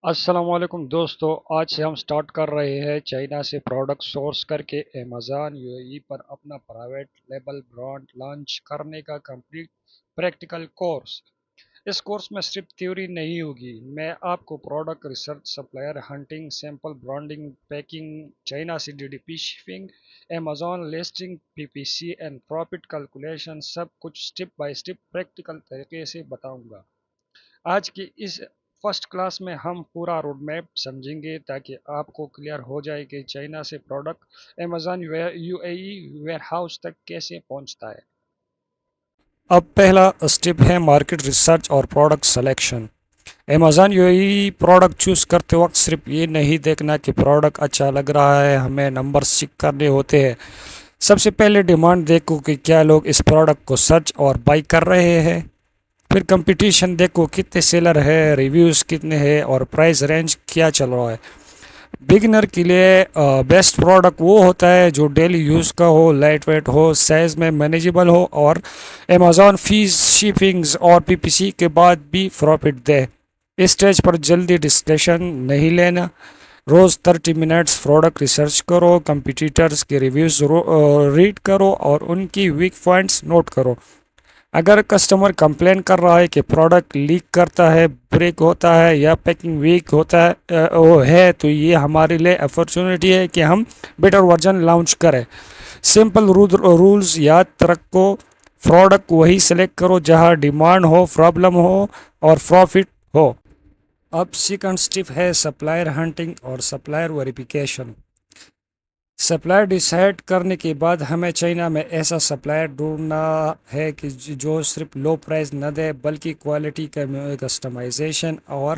السلام علیکم دوستو، آج سے ہم سٹارٹ کر رہے ہیں چائنا سے پروڈکٹ سورس کر کے امیزان یو اے ای پر اپنا پرائیویٹ لیبل برانڈ لانچ کرنے کا کمپلیٹ پریکٹیکل کورس۔ اس کورس میں صرف تھیوری نہیں ہوگی، میں آپ کو product research, supplier hunting, sample branding, packing, China سے D D P shipping, Amazon listing, P P C and profit calculation سب کچھ سٹیپ بائی سٹیپ پریکٹیکل طریقے سے بتاؤں گا۔ آج کی اس فرسٹ کلاس میں ہم پورا روڈ میپ سمجھیں گے تاکہ آپ کو کلیئر ہو جائے کہ چائنا سے product Amazon U A E warehouse تک کیسے پہنچتا ہے۔ اب پہلا اسٹیپ ہے مارکیٹ ریسرچ اور product selection. Amazon U E product choose کرتے وقت صرف یہ نہیں دیکھنا کہ پروڈکٹ اچھا لگ رہا ہے، ہمیں نمبرز چیک کرنے ہوتے ہیں۔ سب سے پہلے ڈیمانڈ دیکھو کہ کیا لوگ اس پروڈکٹ کو سرچ اور بائی کر رہے ہیں۔ پھر کمپٹیشن دیکھو، کتنے سیلر ہے، ریویوز کتنے ہیں اور پرائس رینج کیا چل رہا ہے۔ بگنر کے لیے بیسٹ پروڈکٹ وہ ہوتا ہے جو ڈیلی یوز کا ہو، لائٹ ویٹ ہو، سائز میں مینیجیبل ہو اور امیزون فیس، شپنگز اور پی پی سی کے بعد بھی پروفٹ دے۔ اس سٹیج پر جلدی ڈسکشن نہیں لینا، روز 30 منٹس پروڈکٹ ریسرچ کرو، کمپیٹیٹرز کے ریویوز ریڈ کرو اور ان کی ویک پوائنٹس نوٹ کرو۔ اگر کسٹمر کمپلین کر رہا ہے کہ پروڈکٹ لیک کرتا ہے، بریک ہوتا ہے یا پیکنگ ویک ہوتا ہے تو یہ ہمارے لیے اپرچونٹی ہے کہ ہم بیٹر ورژن لانچ کریں۔ سمپل رولز یاد رکھو، پروڈکٹ وہی سلیکٹ کرو جہاں ڈیمانڈ ہو، پرابلم ہو اور پروفٹ ہو۔ اب سیکنڈ اسٹیپ ہے سپلائر ہنٹنگ اور سپلائر ویریفیکیشن۔ سپلائر ڈیسائیڈ کرنے کے بعد ہمیں چائنا میں ایسا سپلائر ڈھونڈنا ہے کہ جو صرف لو پرائز نہ دے بلکہ کوالٹی، کسٹمائزیشن اور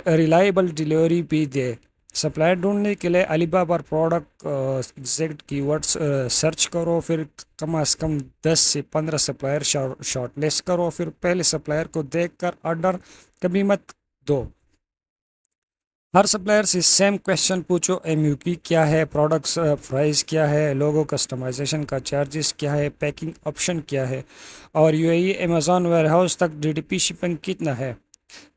ریلائبل ڈیلیوری بھی دے۔ سپلائر ڈھونڈنے کے لیے علی بابا پروڈکٹ ایگزیکٹ کی ورڈز سرچ کرو، پھر کم از کم 10 سے 15 سپلائر شارٹ لسٹ کرو، پھر پہلے سپلائر کو دیکھ کر آرڈر کبھی مت دو۔ ہر سپلائر سے سیم کویشچن پوچھو، ایم یو پی کیا ہے، پروڈکٹ پرائز کیا ہے، لوگو کسٹمائزیشن کا چارجز کیا ہے، پیکنگ آپشن کیا ہے اور you A E Amazon warehouse تک ڈی ڈی پی شپنگ کتنا ہے۔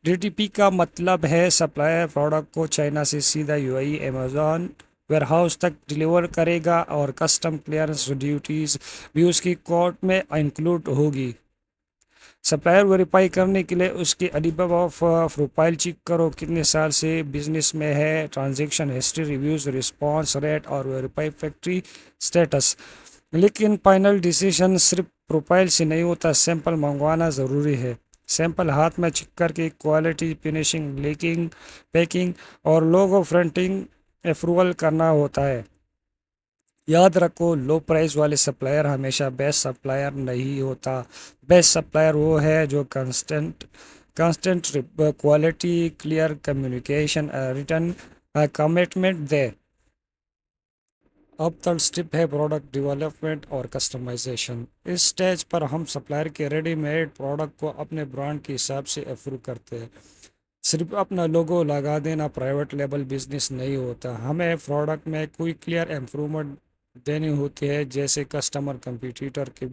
ڈی ٹی پی کا مطلب ہے سپلائر پروڈکٹ کو چائنا سے سیدھا you A E Amazon warehouse تک ڈیلیور کرے گا اور کسٹم کلیئرنس ڈیوٹیز بھی اس کی کوسٹ میں انکلوڈ ہوگی۔ سپلائر ویریفائی کرنے کے لیے اس کی علی بابا پروفائل چیک کرو، کتنے سال سے بزنس میں ہے، transaction history, reviews, response rate اور ویریفائی فیکٹری سٹیٹس۔ لیکن فائنل ڈیسیژن صرف پروفائل سے نہیں ہوتا، سیمپل منگوانا ضروری ہے۔ سیمپل ہاتھ میں چیک کر کے کوالٹی، فنیشنگ، لیکنگ، پیکنگ اور لوگو پرنٹنگ اپروول کرنا ہوتا ہے۔ یاد رکھو، لو پرائز والے سپلائر ہمیشہ بیسٹ سپلائر نہیں ہوتا۔ بیسٹ سپلائر وہ ہے جو constant quality, clear communication, written commitment دے۔ اب تھرڈ اسٹیپ ہے پروڈکٹ ڈیولپمنٹ اور کسٹمائزیشن۔ اس سٹیج پر ہم سپلائر کے ریڈی میڈ پروڈکٹ کو اپنے برانڈ کے حساب سے اپروو کرتے ہیں۔ صرف اپنا لوگو لگا دینا پرائیویٹ لیبل بزنس نہیں ہوتا، ہمیں پروڈکٹ میں کوئی کلیئر امپرومنٹ دینی ہوتی ہے، جیسے کسٹمر کمپیٹیٹر کے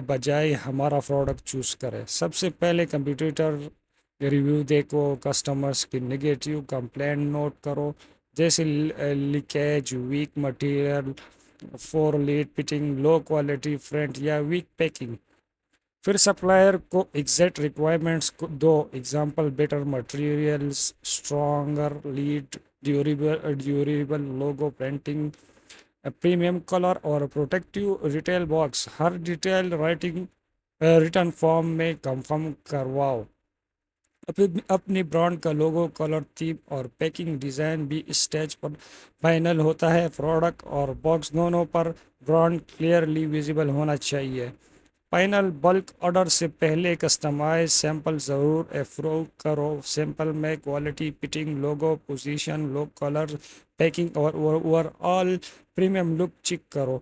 بجائے ہمارا پروڈکٹ چوز کرے۔ سب سے پہلے کمپیٹیٹر ریویو دیکھو، کسٹمرز کی نگیٹیو کمپلینٹ نوٹ کرو، جیسے leakage, weak material, poor lid fitting, low quality print یا ویک پیکنگ۔ پھر سپلائر کو ایگزیکٹ ریکوائرمنٹس دو، example better materials, stronger lid, durable logo printing, premium colour اور پروٹیکٹیو ریٹیل باکس۔ ہر detail written form میں confirm کرواؤ۔ اپنی brand کا لوگو، کلر تھیم اور پیکنگ ڈیزائن بھی اس سٹیج پر فائنل ہوتا ہے۔ پروڈکٹ اور باکس دونوں پر برانڈ کلیئرلی ویزیبل ہونا چاہیے۔ فائنل بلک آرڈر سے پہلے کسٹمائز سیمپل ضرور اپروو کرو۔ سیمپل میں کوالٹی، فٹنگ، لوگو پوزیشن، کلر، پیکنگ اور اوور آل پریمیم لک چیک کرو۔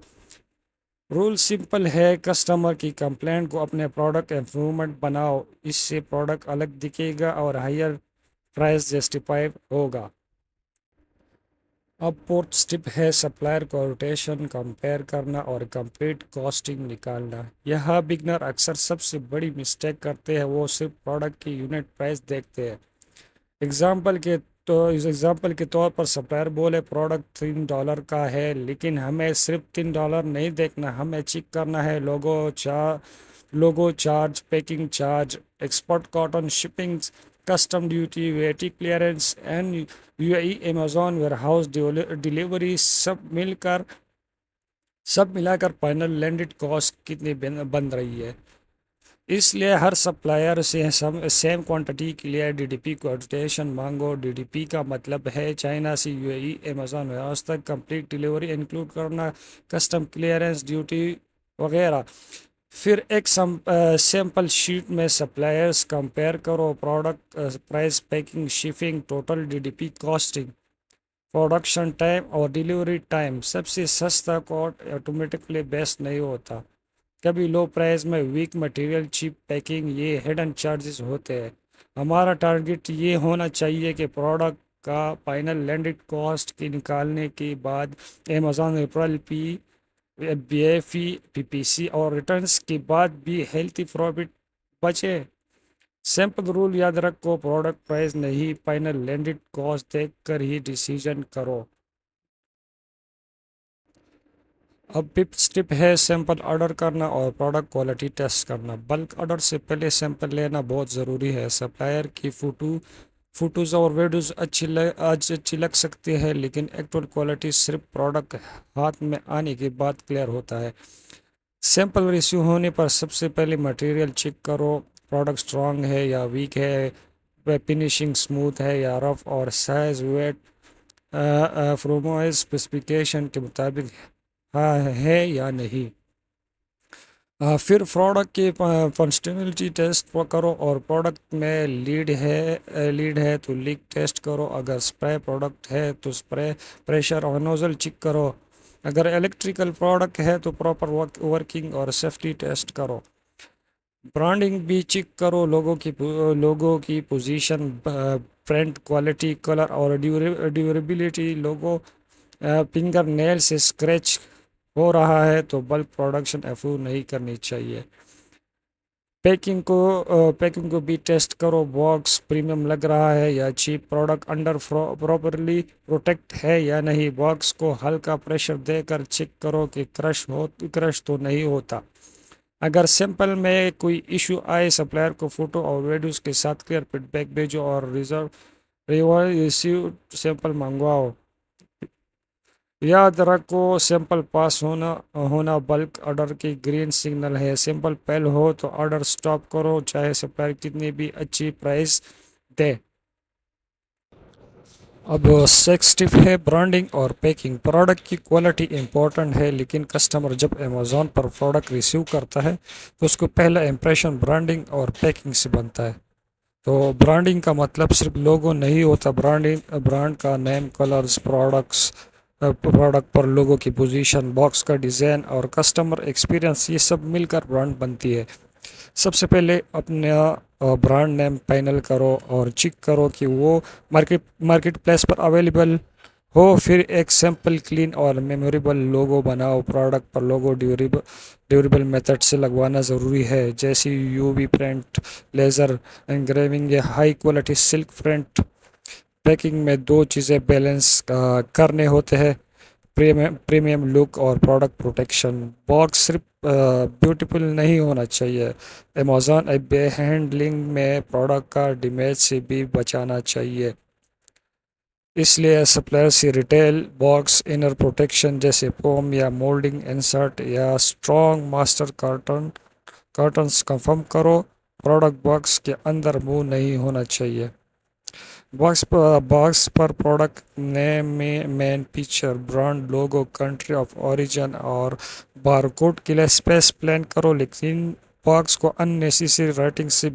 رول سمپل ہے، کسٹمر کی کمپلینٹ کو اپنے پروڈکٹ امپرومنٹ بناؤ، اس سے پروڈکٹ الگ دکھے گا اور ہائر پرائس جسٹیفائی ہوگا۔ اب فورتھ اسٹیپ ہے سپلائر کوٹیشن کمپیئر کرنا اور کمپلیٹ کاسٹنگ نکالنا۔ یہاں بگنر اکثر سب سے بڑی مسٹیک کرتے ہیں، وہ صرف پروڈکٹ کی یونٹ پرائس دیکھتے ہیں اگزامپل کے اس ایگزامپل کے طور پر سپلائر بولے پروڈکٹ $3 کا ہے، لیکن ہمیں صرف $3 نہیں دیکھنا، ہمیں چیک کرنا ہے logo charge, packing charge, export carton, shipping, custom duty, VAT clearance, and Amazon warehouse delivery سب ملا کر فائنل لینڈڈ کاسٹ کتنی بن رہی ہے۔ اس لیے ہر سپلائر سے سیم کوانٹٹی کے لیے ڈی ڈی پی کوٹیشن مانگو۔ ڈی ڈی پی کا مطلب ہے چائنا سے امیزون ویئر ہاؤس تک کمپلیٹ ڈیلیوری انکلوڈ کرنا، کسٹم کلیئرنس، ڈیوٹی وغیرہ۔ پھر ایک سیمپل شیٹ میں سپلائرز کمپیئر کرو، product price, packing, shipping, total D D P costing, production time اور ڈیلیوری ٹائم۔ سب سے سستا کوٹ آٹومیٹکلی بیسٹ نہیں ہوتا، کبھی لو پرائز میں ویک مٹیریل، چیپ پیکنگ، یہ ہڈن چارجز ہوتے ہیں۔ ہمارا ٹارگٹ یہ ہونا چاہیے کہ پروڈکٹ کا فائنل لینڈڈ کاسٹ کی نکالنے کے بعد امیزون ریفرل بی اے فی، پی پی سی اور ریٹرنز کے بعد بھی ہیلتھی پروفٹ بچے۔ سمپل رول یاد رکھو، پروڈکٹ پرائز نہیں، فائنل لینڈڈ کاسٹ دیکھ کر ہی ڈیسیجن کرو۔ اب ففتھ اسٹیپ ہے سیمپل آرڈر کرنا اور پروڈکٹ کوالٹی ٹیسٹ کرنا۔ بلک آرڈر سے پہلے سیمپل لینا بہت ضروری ہے۔ سپلائر کی فوٹوز اور ویڈیوز اچھی لگ سکتی ہے، لیکن ایکچوئل کوالٹی صرف پروڈکٹ ہاتھ میں آنے کے بعد کلیئر ہوتا ہے۔ سیمپل ریسیو ہونے پر سب سے پہلے مٹیریل چیک کرو، پروڈکٹ اسٹرانگ ہے یا ویک ہے، فنیشنگ اسموتھ ہے یا رف، اور سائز ویٹ فرومائز اسپیسیفکیشن کے مطابق ہے یا نہیں۔ پھر پروڈکٹ کی فنکشنلٹی ٹیسٹ کرو، اور پروڈکٹ میں لیڈ ہے تو لیک ٹیسٹ کرو، اگر اسپرے پروڈکٹ ہے تو اسپرے پریشر اور نوزل چیک کرو، اگر الیکٹریکل پروڈکٹ ہے تو پراپر ورکنگ اور سیفٹی ٹیسٹ کرو۔ برانڈنگ بھی چیک کرو، لوگو کی پوزیشن، پرنٹ کوالٹی، کلر اور ڈیوریبلٹی۔ لوگو فنگر نیل سے اسکریچ ہو رہا ہے تو بلک پروڈکشن اپروو نہیں کرنی چاہیے۔ پیکنگ کو بھی ٹیسٹ کرو، باکس پریمیم لگ رہا ہے یا cheap, product under properly protect ہے یا نہیں، باکس کو ہلکا پریشر دے کر چیک کرو کہ کرش تو نہیں ہوتا۔ اگر سیمپل میں کوئی ایشو آئے، سپلائر کو فوٹو اور ویڈیوز کے ساتھ کلیئر فیڈ بیک بھیجو اور ریسیوڈ سیمپل منگواؤ۔ یاد رکھو، سیمپل پاس ہونا بلک آرڈر کی گرین سگنل ہے۔ سیمپل فیل ہو تو آرڈر سٹاپ کرو، چاہے سپلائر کتنی بھی اچھی پرائس دے۔ اب سکس اسٹیپ ہے برانڈنگ اور پیکنگ۔ پروڈکٹ کی کوالٹی امپورٹنٹ ہے، لیکن کسٹمر جب امیزون پر پروڈکٹ ریسیو کرتا ہے تو اس کو پہلا امپریشن برانڈنگ اور پیکنگ سے بنتا ہے۔ تو برانڈنگ کا مطلب صرف لوگو نہیں ہوتا، برانڈ کا نیم، کلرز، پروڈکٹ پر لوگو کی پوزیشن، باکس کا ڈیزائن اور کسٹمر ایکسپیرینس، یہ سب مل کر برانڈ بنتی ہے۔ سب سے پہلے اپنا برانڈ نیم فائنل کرو اور چیک کرو کہ وہ مارکیٹ پلیس پر اویلیبل ہو۔ پھر ایک سمپل، کلین اور میموریبل لوگو بناؤ۔ پروڈکٹ پر لوگو ڈیوریبل میتھڈ سے لگوانا ضروری ہے، جیسے یو وی پرنٹ، لیزر انگریونگ یا high quality silk print. Packing میں دو چیزیں بیلنس کرنے ہوتے ہیں، پریمیم لک اور پروڈکٹ پروٹیکشن۔ باکس صرف بیوٹیفل نہیں ہونا چاہیے، امیزون ایپ ہینڈلنگ میں پروڈکٹ کا ڈیمیج سے بھی بچانا چاہیے۔ اس لیے سپلائر سے ریٹیل باکس انر پروٹیکشن جیسے فوم یا مولڈنگ انسرٹ یا اسٹرانگ ماسٹر کارٹنز کنفرم کرو۔ پروڈکٹ باکس کے اندر موو نہیں ہونا چاہیے۔ باکس پر product name, main feature, brand logo, country of origin اور بارکوڈ کے لیے اسپیس پلان کرو، لیکن باکس کو ان نیسیسری رائٹنگ سے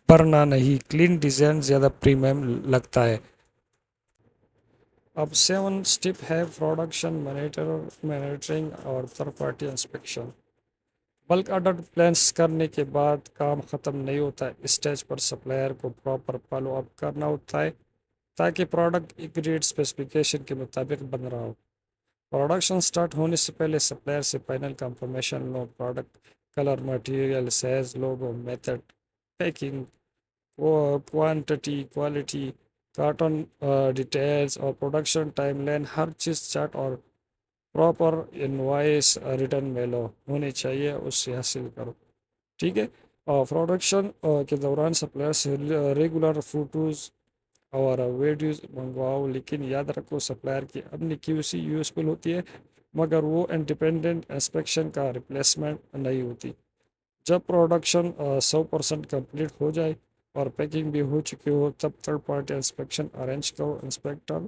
بھرنا نہیں۔ کلین ڈیزائن زیادہ پریمیم لگتا ہے۔ اب 7 اسٹیپ ہے پروڈکشن مانیٹرنگ اور تھرڈ پارٹی انسپیکشن۔ بلک آرڈر پلیس کرنے کے بعد کام ختم نہیں ہوتا، اس اسٹیج پر سپلائر کو پراپر فالو اپ کرنا ہوتا ہے تاکہ پروڈکٹ ایگریڈ اسپیسیفکیشن کے مطابق بن رہا ہو۔ پروڈکشن سٹارٹ ہونے سے پہلے سپلائر سے فائنل کنفرمیشن لو، product colour, material, size, logo, method, packing, quantity, quality, carton details اور پروڈکشن ٹائم لائن ہر چیز چارٹ اور پراپر انوائس ریٹرن میلو ہونی چاہیے، اس سے حاصل کرو، ٹھیک ہے۔ اور پروڈکشن کے دوران سپلائر سے ریگولر فوٹوز اور ویڈیوز منگواؤ، لیکن یاد رکھو سپلائر کی اپنی کیو سی یوزفل ہوتی ہے، مگر وہ انڈیپینڈنٹ انسپیکشن کا ریپلیسمنٹ نہیں ہوتی۔ جب پروڈکشن 100% کمپلیٹ ہو جائے اور پیکنگ بھی ہو چکی ہو، تب تھرڈ پارٹی انسپیکشن ارینج کرو۔ انسپیکٹر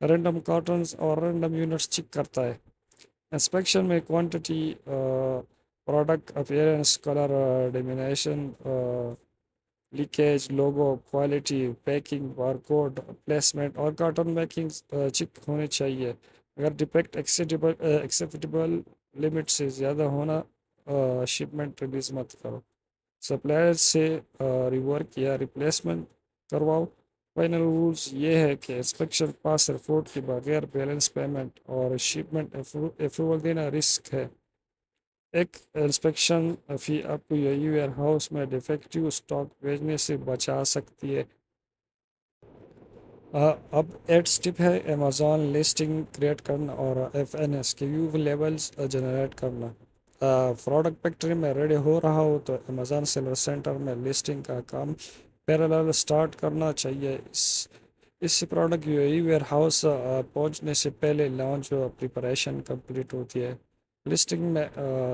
رینڈم کارٹنز اور رینڈم یونٹس چیک کرتا ہے۔ انسپیکشن میں quantity, product appearance, colour, dimension, leakage, logo, quality, packing, barcode, placement اور کارٹن میکنگ چیک ہونے چاہیے۔ اگر ڈیفیکٹ ایکسیپٹیبل لمٹ سے زیادہ ہونا، شپمنٹ ریلیز مت کرو، سپلائر سے ریورک یا ریپلیسمنٹ کرواؤ۔ فائنل رولز یہ ہے کہ انسپیکشن پاس رپورٹ کے بغیر بیلنس پیمنٹ اور شپمنٹ اپروول دینا رسک ہے۔ ایک انسپیکشن فی آپ کو یہی ویئر ہاؤس میں ڈیفیکٹیو اسٹاک بھیجنے سے بچا سکتی ہے۔ اب ایٹ سٹیپ ہے امیزون لسٹنگ کریٹ کرنا اور ایف این ایس کے یو لیبلز جنریٹ کرنا۔ پروڈکٹ فیکٹری میں ریڈی ہو رہا ہو تو امیزون سیلر سینٹر میں لسٹنگ کا کام پیرالل سٹارٹ کرنا چاہیے۔ اس سے product you a where house پہنچنے سے پہلے لانچ پریپریشن کمپلیٹ ہوتی ہے۔ لسٹنگ میں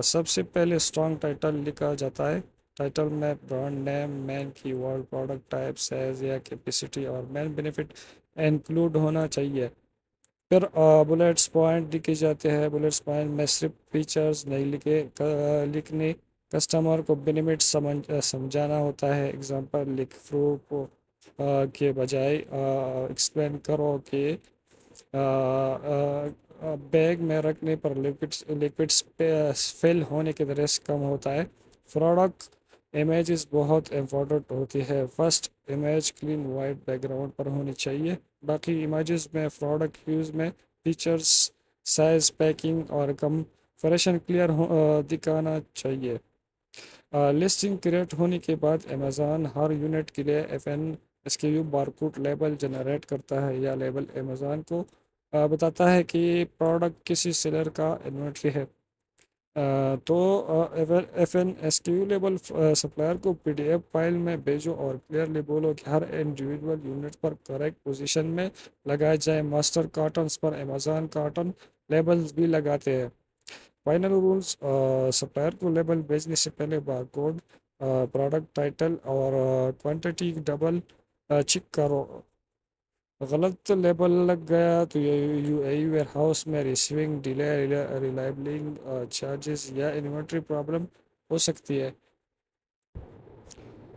سب سے پہلے اسٹرانگ ٹائٹل لکھا جاتا ہے۔ ٹائٹل میں برانڈ نیم، مین کی ورڈ، پروڈکٹ ٹائپ، سائز یا کیپیسٹی اور مین بینیفٹ انکلوڈ ہونا چاہیے۔ پھر بلیٹس پوائنٹ لکھے جاتے ہیں۔ بلیٹس پوائنٹ میں صرف فیچرز نہیں لکھنے، کسٹمر کو بینیفٹ سمجھانا ہوتا ہے۔ اگزامپل لکھ پروف کے بجائے ایکسپلین کرو کہ بیگ میں رکھنے پر لکوڈ فل ہونے کے رسک کم ہوتا ہے۔ پروڈکٹ امیجز بہت امپورٹنٹ ہوتی ہے۔ First image clean white background پر ہونی چاہیے، باقی امیجز میں پروڈکٹ یوز میں فیچرز، سائز، پیکنگ اور کنفیگریشن کلیئر دکھانا چاہیے۔ لسٹنگ کریٹ ہونے کے بعد امیزون ہر یونٹ کے لیے F N S K U barcode label generate کرتا ہے۔ یا لیبل امیزون کو بتاتا ہے کہ پروڈکٹ کسی سیلر کا انوینٹری ہے۔ تو F N S K U label supplier کو پی ڈی ایف فائل میں بھیجو اور کلیئرلی بولو کہ ہر انڈیویجول یونٹ پر کریکٹ پوزیشن میں لگائے جائے۔ ماسٹر کارٹنز پر امیزون کارٹن لیبلز بھی لگاتے ہیں۔ فائنل رولز، سپلائر کو لیبل بھیجنے سے پہلے بارکوڈ، پروڈکٹ ٹائٹل اور کوانٹٹی ڈبل چیک کرو۔ غلط لیبل لگ گیا تو یو اے ویئر ہاؤس میں ریسیونگ ڈیلے، ریلائبلنگ چارجز یا انوینٹری پرابلم ہو سکتی ہے۔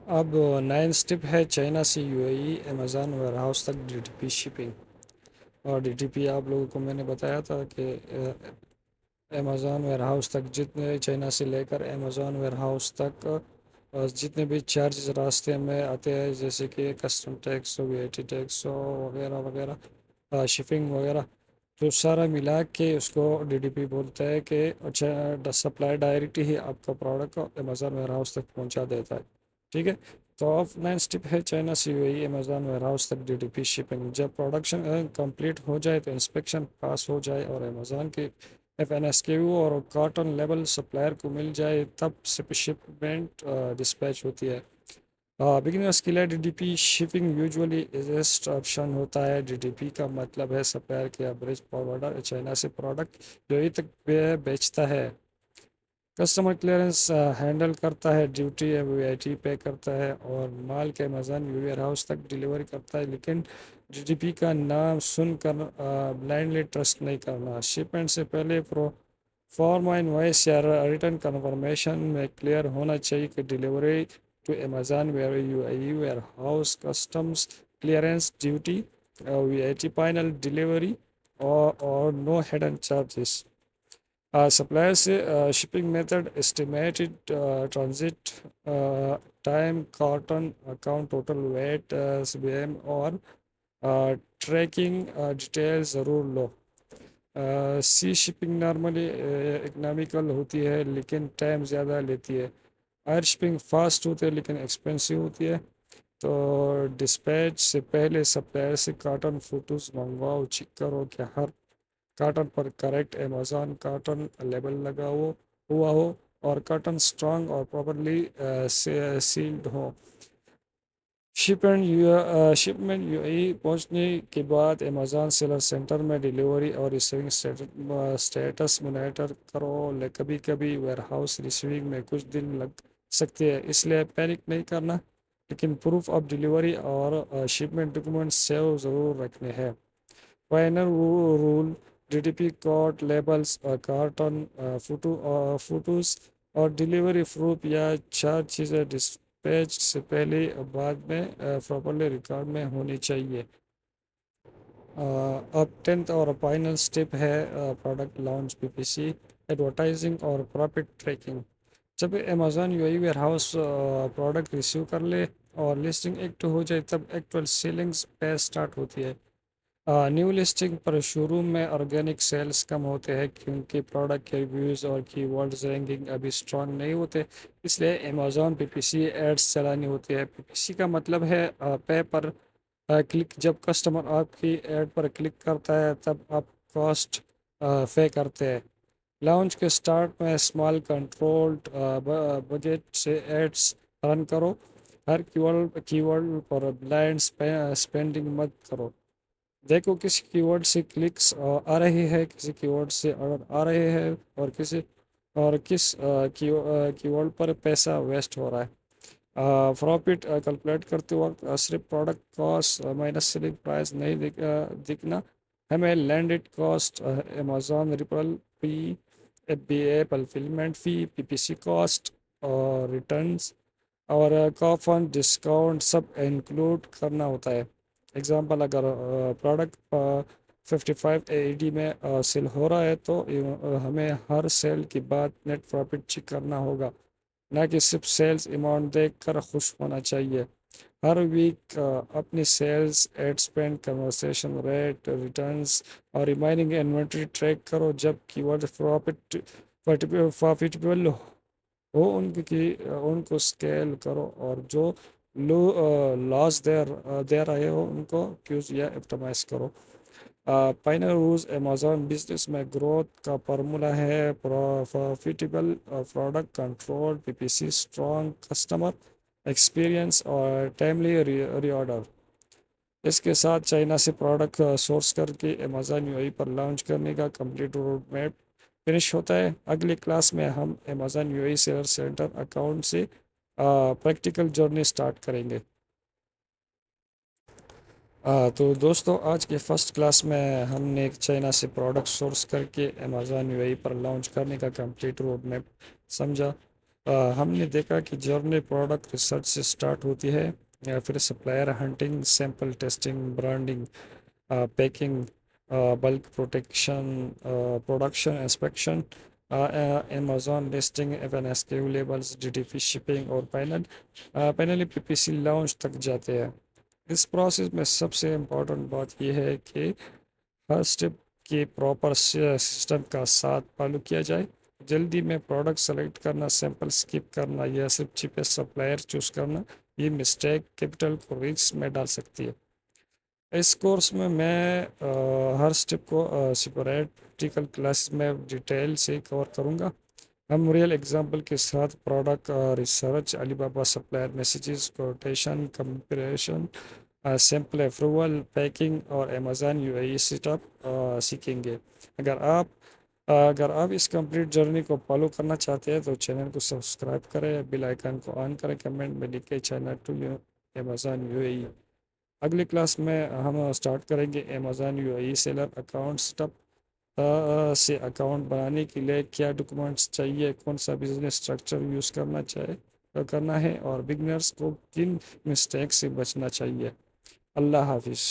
اب 9 سٹیپ ہے چائنا سے you A E Amazon warehouse تک ڈی ٹی پی شپنگ۔ اور ڈی ٹی پی آپ لوگوں کو میں نے بتایا تھا کہ امیزون ویئر ہاؤس تک جتنے چائنا سے لے کر امیزون ویئر ہاؤس تک جتنے بھی چارجز راستے میں آتے ہیں، جیسے کہ کسٹم ٹیکس ہو، وی آئی ٹی ٹیکس ہو، وغیرہ وغیرہ، شپنگ وغیرہ، تو سارا ملا کے اس کو ڈی ڈی پی بولتا ہے کہ اچھا سپلائی ڈائریکٹ ہی آپ کا پروڈکٹ امیزون ویئر ہاؤس تک پہنچا دیتا ہے، ٹھیک ہے۔ تو آف 9 اسٹیپ ہے چائنا سے you A E Amazon warehouse تک ڈی ڈی پی شپنگ۔ جب پروڈکشن کمپلیٹ ہو جائے تو انسپیکشن پاس ہو جائے اور امیزون کے ایف این ایس کیو اور کارٹن لیبل سپلائر کو مل جائے، تب شپمنٹ ڈسپیچ ہوتی ہے۔ بگنرس کے لیے D D P shipping usually easiest option ہوتا ہے۔ ڈی ڈی پی کا مطلب ہے سپلائر کے ایوریج فارورڈر چائنا سے پروڈکٹ جو ای تک بیچتا ہے، کسٹمر کلیئرنس ہینڈل کرتا ہے، ڈیوٹی یا وی آئی ٹی پے کرتا ہے اور مال کے امیزون ویئر ہاؤس تک ڈیلیوری کرتا ہے۔ لیکن ڈی ڈی پی کا نام سن کر بلائنڈلی ٹرسٹ نہیں کرنا۔ شپمنٹ سے پہلے فارم انوائس یا ریٹرن کنفرمیشن میں کلیئر ہونا چاہیے کہ delivery to Amazon U A E warehouse, customs clearance duty, V I T final delivery اور نو ہڈن چارجز۔ سپلائر سے shipping method, estimated transit time, carton account, total weight, C B M اور tracking detail ضرور لو۔ Sea shipping normally economical ہوتی ہے لیکن time زیادہ لیتی ہے۔ ایئر شپنگ فاسٹ ہوتی ہے لیکن ایکسپینسو ہوتی ہے۔ تو ڈسپیچ سے پہلے سپلائر سے کارٹن فوٹوز منگواؤ، چیک کرو کہ ہر کارٹن پر کریکٹ امیزون کارٹن لیبل لگا ہوا ہو اور کارٹن اسٹرانگ اور پراپرلی سیلڈ ہو۔ شپمنٹ یو اے پہنچنے کے بعد امیزون سیلر سینٹر میں ڈیلیوری اور ریسیونگ سٹیٹس مانیٹر کرو۔ کبھی کبھی ویئر ہاؤس ریسیونگ میں کچھ دن لگ سکتے ہیں، اس لیے پینک نہیں کرنا، لیکن پروف آف ڈیلیوری اور شپمنٹ ڈاکومنٹ سیو ضرور رکھنے ہیں۔ Final rule: D T P code, labels, carton photos اور ڈیلیوری پروف، یا چار چیزیں ڈسپیچ سے پہلے بعد میں پراپرلی ریکارڈ میں ہونی چاہیے۔ اب 10th اور فائنل سٹیپ ہے پروڈکٹ لانچ، پی پی سی، ایڈورٹائزنگ اور پروفٹ ٹریکنگ۔ جب Amazon U a where house product receive کر لے اور لسٹنگ ایکٹو ہو جائے تب ایکچوئل سیلنگز پیج سٹارٹ ہوتی ہے۔ نیو لسٹنگ پر شروع میں آرگینک سیلز کم ہوتے ہیں کیونکہ پروڈکٹ کے ریویوز اور کی ورڈز رینکنگ ابھی اسٹرانگ نہیں ہوتے، اس لیے امیزون پی پی سی ایڈز چلانی ہوتی ہے۔ پی پی سی کا مطلب ہے پے پر کلک۔ جب کسٹمر آپ کی ایڈ پر کلک کرتا ہے تب آپ کاسٹ پے کرتے ہیں۔ لانچ کے سٹارٹ میں اسمال کنٹرولڈ بجٹ سے ایڈز رن کرو، ہر کی ورڈ پر بلائنڈ اسپینڈنگ مت کرو۔ دیکھو کسی کی ورڈ سے کلکس آ رہے ہیں، کسی کی ورڈ سے آرڈر آ رہے ہیں اور کس کی ورڈ پر پیسہ ویسٹ ہو رہا ہے۔ پروفٹ کیلکولیٹ کرتے وقت صرف product cost minus selling price نہیں دکھنا، ہمیں لینڈڈ کاسٹ، امیزون ریپرل فی، ایف بی اے فلفلمنٹ فی، پی پی سی کاسٹ اور ریٹرنز اور کوپن ڈسکاؤنٹ سب انکلوڈ کرنا ہوتا ہے۔ ایگزامپل: اگر پروڈکٹ 55 اے ای ڈی میں سیل ہو رہا ہے تو ہمیں ہر سیل کے بعد نیٹ پروفٹ چیک کرنا ہوگا، نہ کہ صرف سیلز اماؤنٹ دیکھ کر خوش ہونا چاہیے۔ ہر ویک اپنی sales, ad spend, conversion rate, returns اور ریمائننگ انوینٹری ٹریک کرو۔ جب کی ورڈ پروفیٹیبل ہو ان کو اسکیل کرو اور جو لاس دے رہے ہو ان کو کیوز یا اپٹمائز کرو۔ فائنل رولز: امیزون بزنس میں گروتھ کا فارمولا ہے پروفیٹیبل پروڈکٹ، کنٹرول پی پی سی، اسٹرانگ کسٹمر ایکسپیرئنس اور ٹائملی ری آرڈر۔ اس کے ساتھ چائنا سے پروڈکٹ سورس کر کے امیزون یو اے پر لانچ کرنے کا کمپلیٹ روڈ میپ فنش ہوتا ہے۔ اگلی کلاس میں ہم Amazon U A seller centre account سے پریکٹیکل جرنی سٹارٹ کریں گے۔ تو دوستو، آج کے فرسٹ کلاس میں ہم نے چائنا سے پروڈکٹ سورس کر کے امیزون یو اے پر لانچ کرنے کا کمپلیٹ روڈ میپ سمجھا۔ ہم نے دیکھا کہ جرنی پروڈکٹ ریسرچ سے سٹارٹ ہوتی ہے، پھر supplier hunting, sample testing, branding, packing, bulk production inspection, Amazon listing, F N S Q labels, D T P shipping اور finally P P C launch تک جاتے ہیں۔ اس پروسیس میں سب سے امپورٹنٹ بات یہ ہے کہ ہر سٹیپ کے پراپر سسٹم کا ساتھ فالو کیا جائے۔ جلدی میں پروڈکٹ سلیکٹ کرنا، سیمپل سکپ کرنا یا صرف چیپسٹ سپلائر چوز کرنا، یہ مسٹیک کیپٹل کو رسک میں ڈال سکتی ہے۔ اس کورس میں ہر سٹیپ کو سپریٹ پریکٹیکل کلاسز میں ڈیٹیل سے کور کروں گا۔ ہم ریئل ایگزامپل کے ساتھ product research, Alibaba supplier messages, quotation comparison, sample approval, packing اور Amazon U A set up سیکھیں گے۔ اگر آپ اس کمپلیٹ جرنی کو فالو کرنا چاہتے ہیں تو چینل کو سبسکرائب کریں، بیل آئیکن کو آن کریں، کمنٹ میں لکھیں channel to Amazon U A. اگلی کلاس میں ہم سٹارٹ کریں گے Amazon U A seller account set up سے اکاؤنٹ بنانے کے لیے کیا ڈاکومنٹس چاہیے، کون سا بزنس اسٹرکچر یوز کرنا ہے اور بگنرز کو کن مسٹیک سے بچنا چاہیے۔ اللہ حافظ۔